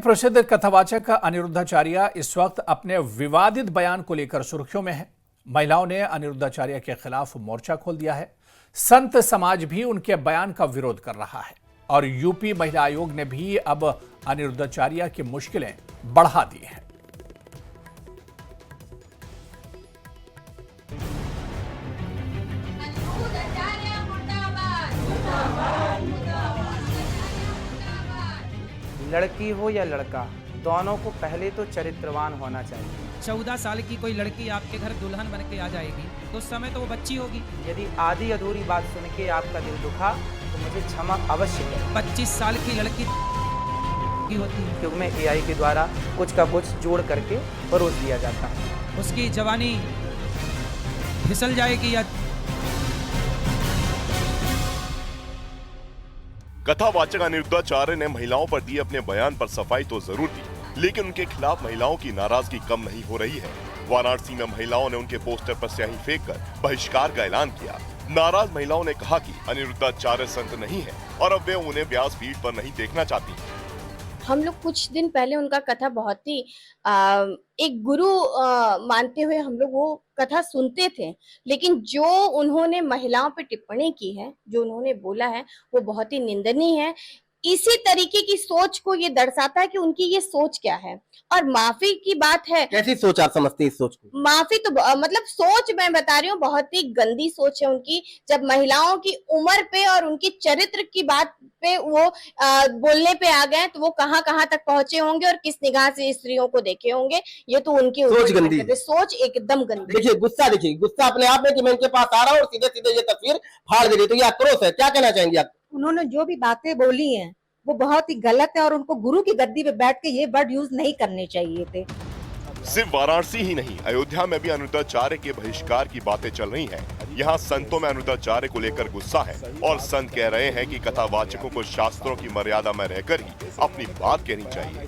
प्रसिद्ध कथावाचक अनिरुद्धाचार्य इस वक्त अपने विवादित बयान को लेकर सुर्खियों में है। महिलाओं ने अनिरुद्धाचार्य के खिलाफ मोर्चा खोल दिया है। संत समाज भी उनके बयान का विरोध कर रहा है और यूपी महिला आयोग ने भी अब अनिरुद्धाचार्य की मुश्किलें बढ़ा दी हैं। लड़की हो या लड़का, दोनों को पहले तो चरित्रवान होना चाहिए। 14 साल की कोई लड़की आपके घर दुल्हन बन के आ जाएगी तो उस समय तो वो बच्ची होगी। यदि आधी अधूरी बात सुन के आपका दिल दुखा तो मुझे क्षमा अवश्य करें। 25 साल की लड़की की होती है क्योंकि में AI के द्वारा कुछ का कुछ जोड़ करके परोस दिया जाता है। उसकी जवानी फिसल जाएगी या कथावाचक अनिरुद्धाचार्य ने महिलाओं पर दिए अपने बयान पर सफाई तो जरूर दी, लेकिन उनके खिलाफ महिलाओं की नाराजगी कम नहीं हो रही है। वाराणसी में महिलाओं ने उनके पोस्टर पर स्याही फेंककर बहिष्कार का ऐलान किया। नाराज महिलाओं ने कहा कि अनिरुद्धाचार्य संत नहीं है और अब वे उन्हें व्यासपीठ पर नहीं देखना चाहती। हम लोग कुछ दिन पहले उनका कथा बहुत ही एक गुरु मानते हुए हम लोग वो कथा सुनते थे, लेकिन जो उन्होंने महिलाओं पे टिप्पणी की है, जो उन्होंने बोला है, वो बहुत ही निंदनीय है। इसी तरीके की सोच को ये दर्शाता है कि उनकी ये सोच क्या है। और माफी की बात है, कैसी सोच आप समझते हैं इस सोच को? माफी तो मतलब सोच मैं बता रही हूँ, बहुत ही गंदी सोच है उनकी। जब महिलाओं की उम्र पे और उनकी चरित्र की बात पे वो बोलने पे आ गए तो वो कहाँ कहाँ तक पहुंचे होंगे और किस निगाह से स्त्रियों को देखे होंगे, ये तो उनकी सोच गंदी है। सोच एकदम गंदी। देखिए गुस्सा अपने आप में कि मैं इनके पास आ रहा हूँ और सीधे सीधे ये तस्वीर फाड़ दे रही, तो ये आक्रोश है। क्या कहना चाहेंगे आप? उन्होंने जो भी बातें बोली हैं वो बहुत ही गलत है और उनको गुरु की गद्दी पे बैठ के ये वर्ड यूज नहीं करने चाहिए थे। सिर्फ वाराणसी ही नहीं, अयोध्या में भी अनिरुद्धाचार्य के बहिष्कार की बातें चल रही हैं। यहाँ संतों में अनिरुद्धाचार्य को लेकर गुस्सा है और संत कह रहे हैं कि कथावाचकों को शास्त्रों की मर्यादा में रहकर ही अपनी बात कहनी चाहिए।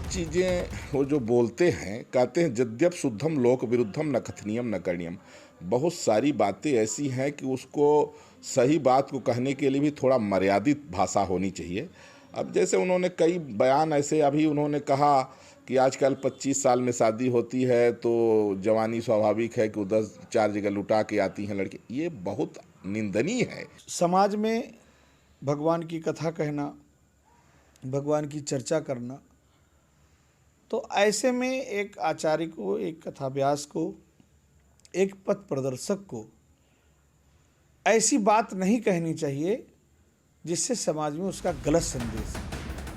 चीजें वो जो बोलते हैं, कहते हैं यद्यप शुद्धम लोक विरुद्धम न कथनीयम न करणीयम। बहुत सारी बातें ऐसी हैं कि उसको सही बात को कहने के लिए भी थोड़ा मर्यादित भाषा होनी चाहिए। अब जैसे उन्होंने कई बयान ऐसे, अभी उन्होंने कहा कि आजकल 25 साल में शादी होती है तो जवानी स्वाभाविक है कि 10-4 जगह लुटा के आती हैं लड़की। ये बहुत निंदनीय है। समाज में भगवान की कथा कहना, भगवान की चर्चा करना, तो ऐसे में एक आचार्य को, एक कथाव्यास को, एक पथ प्रदर्शक को ऐसी बात नहीं कहनी चाहिए जिससे समाज में उसका गलत संदेश है।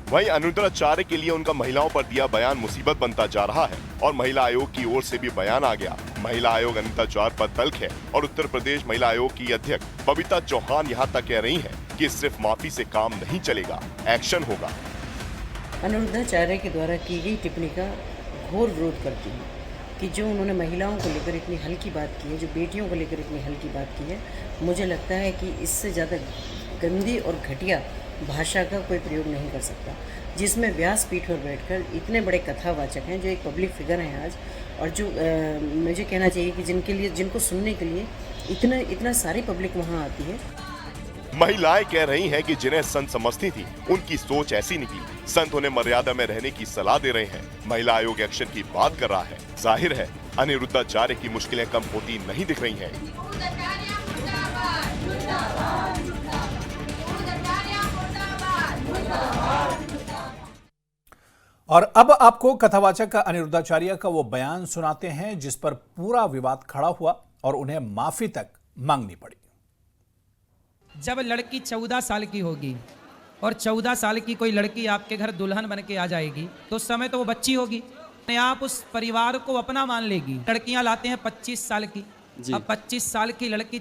वहीं अनिरुद्धाचार्य के लिए उनका महिलाओं पर दिया बयान मुसीबत बनता जा रहा है और महिला आयोग की ओर से भी बयान आ गया। महिला आयोग अनिरुद्धाचार्य पर तल्ख है और उत्तर प्रदेश महिला आयोग की अध्यक्ष बबीता चौहान यहाँ तक कह रही हैं कि सिर्फ माफी से काम नहीं चलेगा, एक्शन होगा। अनिरुद्धाचार्य के द्वारा की गई टिप्पणी का घोर विरोध करती हूँ कि जो उन्होंने महिलाओं को लेकर इतनी हल्की बात की है, जो बेटियों को लेकर इतनी हल्की बात की है, मुझे लगता है कि इससे ज़्यादा गंदी और घटिया भाषा का कोई प्रयोग नहीं कर सकता, जिसमें व्यासपीठ पर बैठकर इतने बड़े कथावाचक हैं, जो एक पब्लिक फिगर हैं आज, और जो मुझे कहना चाहिए कि जिनको सुनने के लिए इतना सारी पब्लिक वहाँ आती है। महिलाएं कह रही हैं कि जिन्हें संत समझती थी उनकी सोच ऐसी निकली। संत उन्हें मर्यादा में रहने की सलाह दे रहे हैं। महिला आयोग एक्शन की बात कर रहा है। जाहिर है अनिरुद्धाचार्य की मुश्किलें कम होती नहीं दिख रही हैं। और अब आपको कथावाचक अनिरुद्धाचार्य का वो बयान सुनाते हैं जिस पर पूरा विवाद खड़ा हुआ और उन्हें माफी तक मांगनी पड़ी। जब लड़की 14 साल की होगी और 14 साल की कोई लड़की आपके घर दुल्हन बन के आ जाएगी तो उस समय तो वो बच्ची होगी। आप उस परिवार को अपना मान लेगी। लड़कियां लाते हैं 25 साल की, अब 25 साल की लड़की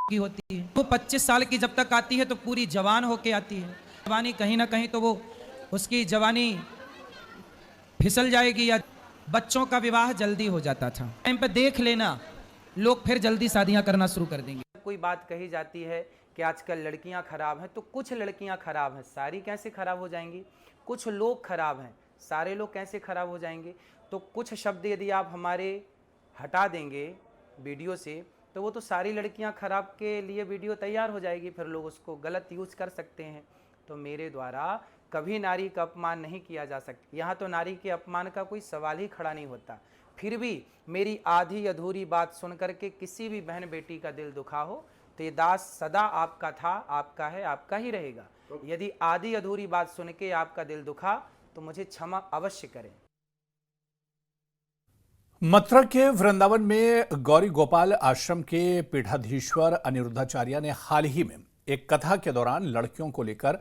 की होती है, वो 25 साल की जब तक आती है तो पूरी जवान होके आती है। जवानी कहीं ना कहीं तो वो उसकी जवानी फिसल जाएगी या बच्चों का विवाह जल्दी हो जाता था। टाइम पे देख लेना, लोग फिर जल्दी शादियां करना शुरू कर देंगे। कोई बात कही जाती है कि आजकल लड़कियां खराब हैं, तो कुछ लड़कियां खराब हैं, सारी कैसे खराब हो जाएंगी? कुछ लोग खराब हैं, सारे लोग कैसे खराब हो जाएंगे? तो कुछ शब्द यदि आप हमारे हटा देंगे वीडियो से तो वो तो सारी लड़कियां खराब के लिए वीडियो तैयार हो जाएगी, फिर लोग उसको गलत यूज़ कर सकते हैं। तो मेरे द्वारा कभी नारी का अपमान नहीं किया जा सकता। यहाँ तो नारी के अपमान का कोई सवाल ही खड़ा नहीं होता। फिर भी मेरी आधी अधूरी बात सुन करके किसी भी बहन बेटी का दिल दुखा हो तो ये दास सदा आपका था, आपका है, आपका ही रहेगा। यदि आधी अधूरी बात सुन के आपका दिल दुखा तो मुझे क्षमा अवश्य करें। मथुरा के वृंदावन में गौरी गोपाल आश्रम के पीठाधीश्वर अनिरुद्धाचार्य ने हाल ही में एक कथा के दौरान लड़कियों को लेकर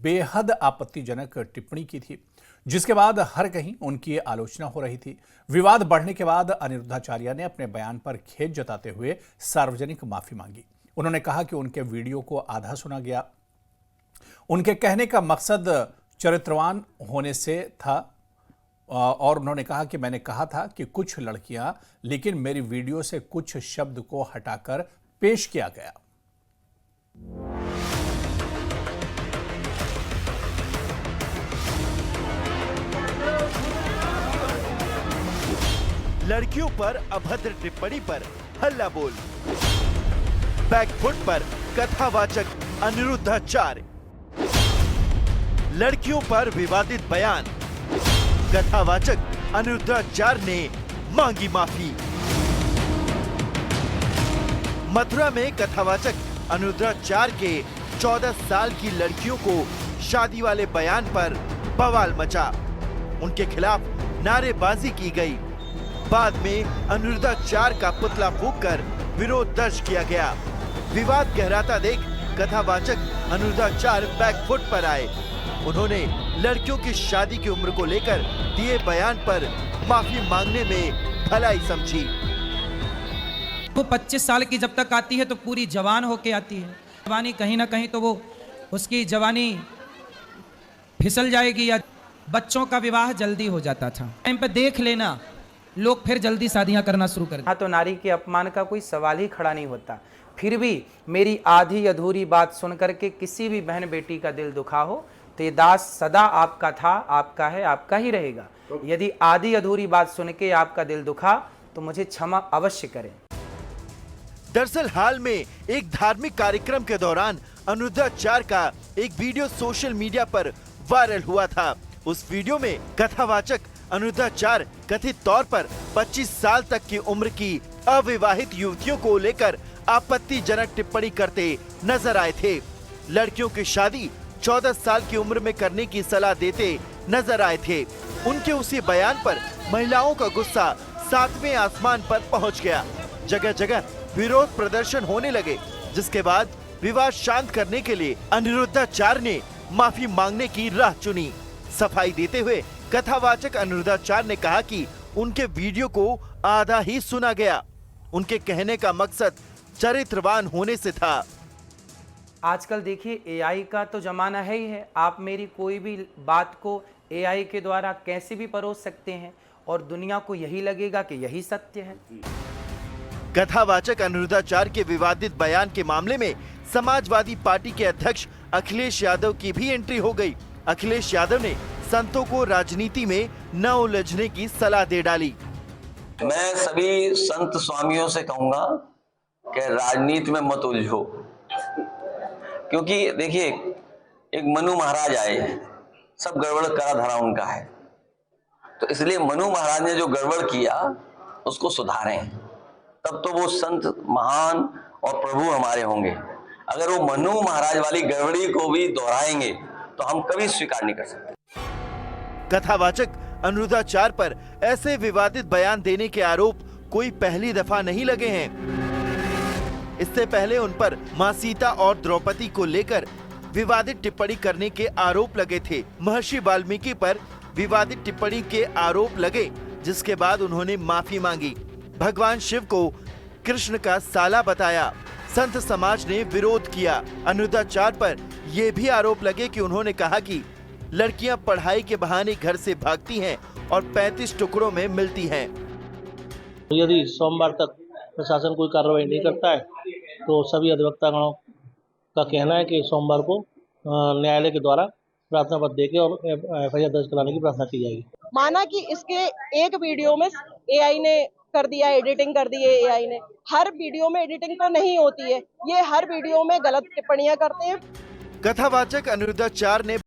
बेहद आपत्तिजनक टिप्पणी की थी, जिसके बाद हर कहीं उनकी आलोचना हो रही थी। विवाद बढ़ने के बाद अनिरुद्धाचार्य ने अपने बयान पर खेद जताते हुए सार्वजनिक माफी मांगी। उन्होंने कहा कि उनके वीडियो को आधा सुना गया। उनके कहने का मकसद चरित्रवान होने से था और उन्होंने कहा कि मैंने कहा था कि कुछ लड़कियां, लेकिन मेरी वीडियो से कुछ शब्द को हटाकर पेश किया गया। लड़कियों पर अभद्र टिप्पणी पर हल्ला बोल, बैकफुट पर कथावाचक अनिरुद्धाचार्य, लड़कियों पर विवादित बयान, कथावाचक अनिरुद्धाचार्य ने मांगी माफी। मथुरा में कथावाचक अनिरुद्धाचार्य के 14 साल की लड़कियों को शादी वाले बयान पर बवाल मचा। उनके खिलाफ नारेबाजी की गई। बाद में अनिरुद्धाचार्य का पुतला फूंककर विरोध दर्ज किया गया। विवाद गहराता देख कथावाचक अनिरुद्धाचार्य बैकफुट पर आए। उन्होंने लड़कियों की शादी की उम्र को लेकर दिए बयान पर माफी मांगने में भलाई समझी। वो 25 साल की जब तक आती है तो पूरी जवान होके आती है। जवानी कहीं ना कहीं तो वो उसकी जवानी फिसल जाएगी या बच्चों का विवाह जल्दी हो जाता था। टाइम पे देख लेना, लोग फिर जल्दी शादियां करना शुरू कर। हाँ, तो नारी के अपमान का कोई सवाल ही खड़ा नहीं होता। फिर भी मेरी आधी अधूरी बात सुन करके किसी भी बहन बेटी का दिल दुखा हो तो ये दास सदा आपका था, आपका है, आपका ही रहेगा। यदि आधी अधूरी बात सुन के आपका दिल दुखा तो मुझे क्षमा अवश्य करें। दरअसल हाल में एक धार्मिक कार्यक्रम के दौरान अनिरुद्धाचार्य का एक वीडियो सोशल मीडिया पर वायरल हुआ था। उस वीडियो में कथावाचक अनिरुद्धाचार्य कथित तौर पर 25 साल तक की उम्र की अविवाहित युवतियों को लेकर आपत्तिजनक टिप्पणी करते नजर आए थे। लड़कियों की शादी 14 साल की उम्र में करने की सलाह देते नजर आए थे। उनके उसी बयान पर महिलाओं का गुस्सा 7वें आसमान पर पहुंच गया। जगह जगह विरोध प्रदर्शन होने लगे, जिसके बाद विवाद शांत करने के लिए अनिरुद्धाचार्य ने माफी मांगने की राह चुनी। सफाई देते हुए कथावाचक अनिरुद्धाचार्य ने कहा कि उनके वीडियो को आधा ही सुना गया। उनके कहने का मकसद चरित्रवान होने से था। आजकल देखिए एआई का तो जमाना है ही है। आप मेरी कोई भी बात को एआई के द्वारा कैसे भी परोस सकते हैं और दुनिया को यही लगेगा कि यही सत्य है। कथावाचक अनिरुद्धाचार्य के विवादित बयान के मामले में समाजवादी पार्टी के अध्यक्ष अखिलेश यादव की भी एंट्री हो गई। अखिलेश यादव ने संतों को राजनीति में न उलझने की सलाह दे डाली। मैं सभी संत स्वामियों से कहूंगा कि राजनीति में मत उलझो, क्योंकि देखिए एक मनु महाराज आए, सब गड़बड़ करा धरा उनका है, तो इसलिए मनु महाराज ने जो गड़बड़ किया उसको सुधारें, तब तो वो संत महान और प्रभु हमारे होंगे। अगर वो मनु महाराज वाली गड़बड़ी को भी दोहराएंगे तो हम कभी स्वीकार नहीं कर सकते। कथावाचक अनिरुद्धाचार्य पर ऐसे विवादित बयान देने के आरोप कोई पहली दफा नहीं लगे हैं। इससे पहले उन पर मां सीता और द्रौपदी को लेकर विवादित टिप्पणी करने के आरोप लगे थे। महर्षि वाल्मीकि पर विवादित टिप्पणी के आरोप लगे, जिसके बाद उन्होंने माफी मांगी। भगवान शिव को कृष्ण का साला बताया। संत समाज ने विरोध किया। अनिरुद्धाचार्य पर यह भी आरोप लगे कि उन्होंने कहा कि लड़कियां पढ़ाई के बहाने घर से भागती हैं और 35 टुकड़ों में मिलती हैं। यदि सोमवार तक प्रशासन कोई कार्रवाई नहीं करता है तो सभी अधिवक्तागणों का कहना है कि सोमवार को न्यायालय के द्वारा प्रार्थना पत्र देके और एफआईआर दर्ज कराने की प्रार्थना की जाएगी। माना कि इसके एक वीडियो में एआई ने कर दिया, एडिटिंग कर दी है एआई ने। हर वीडियो में एडिटिंग तो नहीं होती है, ये हर वीडियो में गलत टिप्पणियां करते हैं। कथावाचक अनिरुद्धाचार्य ने